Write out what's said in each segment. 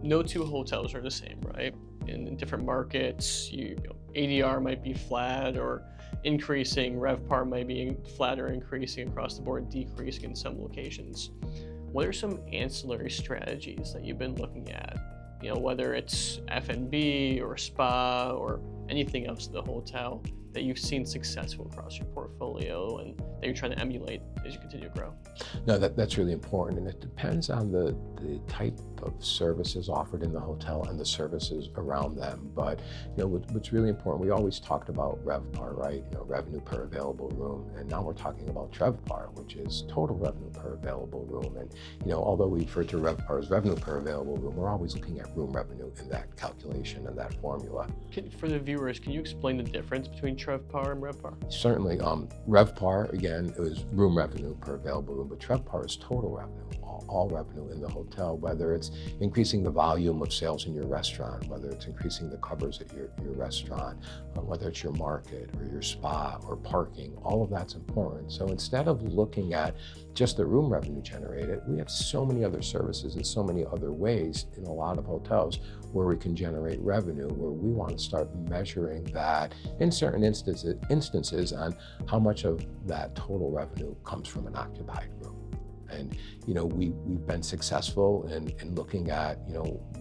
no two hotels are the same, right? In different markets, ADR might be flat or increasing, RevPAR might be flat or increasing across the board, decreasing in some locations. What are some ancillary strategies that you've been looking at? Whether it's F&B or spa or anything else in the hotel that you've seen successful across your portfolio and that you're trying to emulate as you continue to grow? No, that's really important, and it depends on the type of services offered in the hotel and the services around them. But what's really important, we always talked about RevPAR, right? Revenue per available room, and now we're talking about TrevPAR, which is total revenue per available room. And although we refer to RevPAR as revenue per available room, we're always looking at room revenue in that calculation and that formula. For the viewers, can you explain the difference between TrevPAR and RevPAR? Certainly. RevPAR, again, it was room revenue per available room, but TrevPAR is total revenue, all revenue in the hotel, whether it's increasing the volume of sales in your restaurant, whether it's increasing the covers at your restaurant, whether it's your market or your spa or parking, all of that's important. So instead of looking at just the room revenue generated, we have so many other services and so many other ways in a lot of hotels where we can generate revenue, where we want to start measuring that in certain instances on how much of that total revenue comes from an occupied room. And we've been successful in looking at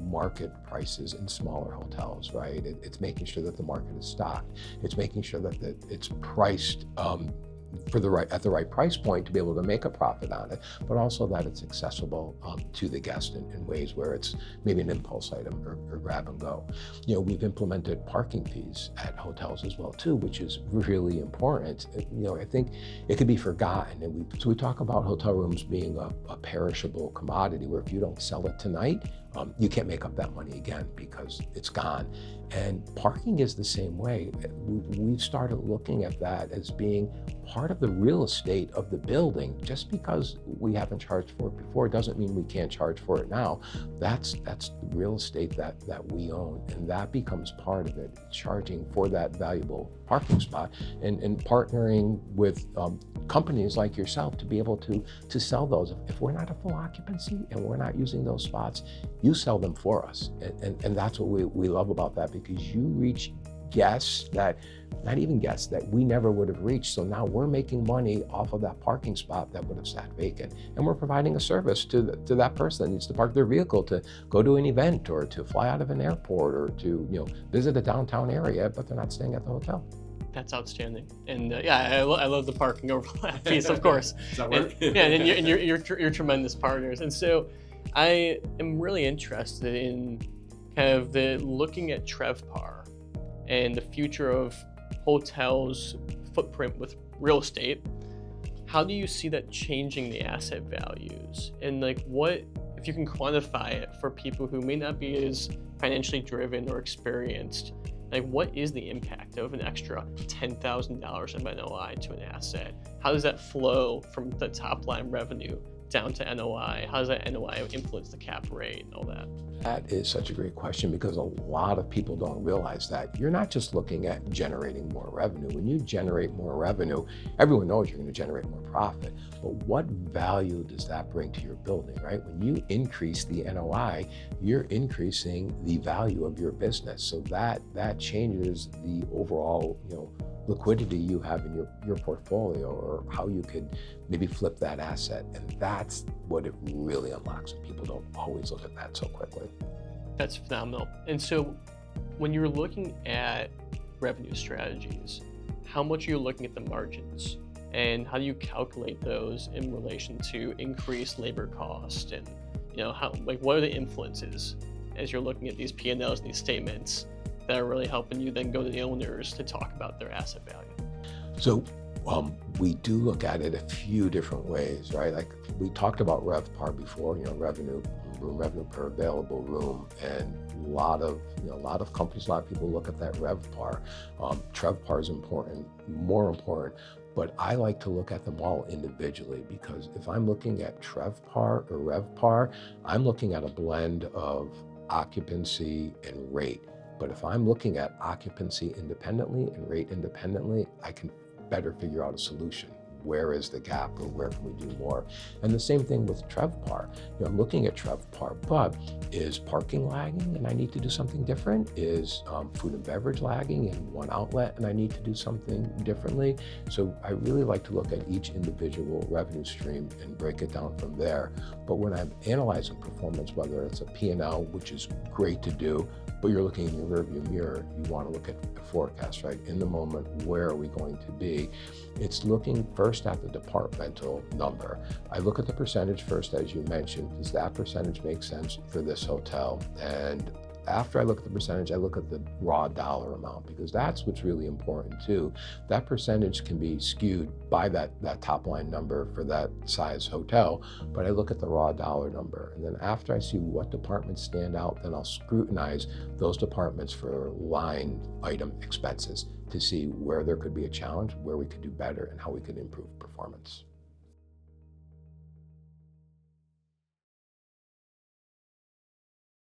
market prices in smaller hotels, right? It's making sure that the market is stocked. It's making sure that it's priced at the right price point to be able to make a profit on it, but also that it's accessible to the guest in ways where it's maybe an impulse item or grab and go. We've implemented parking fees at hotels as well too, which is really important. I think it could be forgotten, and we talk about hotel rooms being a perishable commodity where if you don't sell it tonight, you can't make up that money again because it's gone. And parking is the same way. We've started looking at that as being part of the real estate of the building. Just because we haven't charged for it before doesn't mean we can't charge for it now. That's the real estate that we own, and that becomes part of it, charging for that valuable parking spot and partnering with companies like yourself to be able to sell those. If we're not at full occupancy and we're not using those spots, you sell them for us. And that's what we love about that, because you reach guests that we never would have reached. So now we're making money off of that parking spot that would have sat vacant. And we're providing a service to that person that needs to park their vehicle to go to an event or to fly out of an airport or to visit a downtown area, but they're not staying at the hotel. That's outstanding, and I love the parking overlap piece, of course. Does that work? And you're tremendous partners, and so I am really interested in kind of looking at TrevPAR and the future of hotels' footprint with real estate. How do you see that changing the asset values, and what if you can quantify it for people who may not be as financially driven or experienced? What is the impact of an extra $10,000 of NOI to an asset? How does that flow from the top line revenue down to NOI? How does that NOI influence the cap rate and all that? That is such a great question, because a lot of people don't realize that you're not just looking at generating more revenue. When you generate more revenue, everyone knows you're going to generate more profit. But what value does that bring to your building, right? When you increase the NOI, you're increasing the value of your business. So that changes the overall, liquidity you have in your portfolio, or how you could maybe flip that asset. And that's what it really unlocks. And people don't always look at that so quickly. That's phenomenal. And so when you're looking at revenue strategies, how much are you looking at the margins? And how do you calculate those in relation to increased labor cost? And what are the influences as you're looking at these P&Ls and these statements that are really helping you then go to the owners to talk about their asset value? So we do look at it a few different ways, right? Like we talked about RevPAR before, room revenue per available room, and a lot of companies, a lot of people look at that RevPAR. TrevPAR is more important, but I like to look at them all individually, because if I'm looking at TrevPAR or RevPAR, I'm looking at a blend of occupancy and rate. But if I'm looking at occupancy independently and rate independently, I can better figure out a solution where is the gap or where can we do more? And the same thing with TrevPAR. I'm looking at TrevPAR, but is parking lagging and I need to do something different? Is food and beverage lagging in one outlet and I need to do something differently? So I really like to look at each individual revenue stream and break it down from there. But when I'm analyzing performance, whether it's a P&L, which is great to do, but you're looking in your rearview mirror, you want to look at the forecast, right? In the moment, where are we going to be? It's looking first at the departmental number. I look at the percentage first, as you mentioned. Does that percentage make sense for this hotel? And after I look at the percentage, I look at the raw dollar amount, because that's what's really important too. That percentage can be skewed by that top line number for that size hotel, but I look at the raw dollar number. And then after I see what departments stand out, then I'll scrutinize those departments for line item expenses to see where there could be a challenge, where we could do better, and how we could improve performance.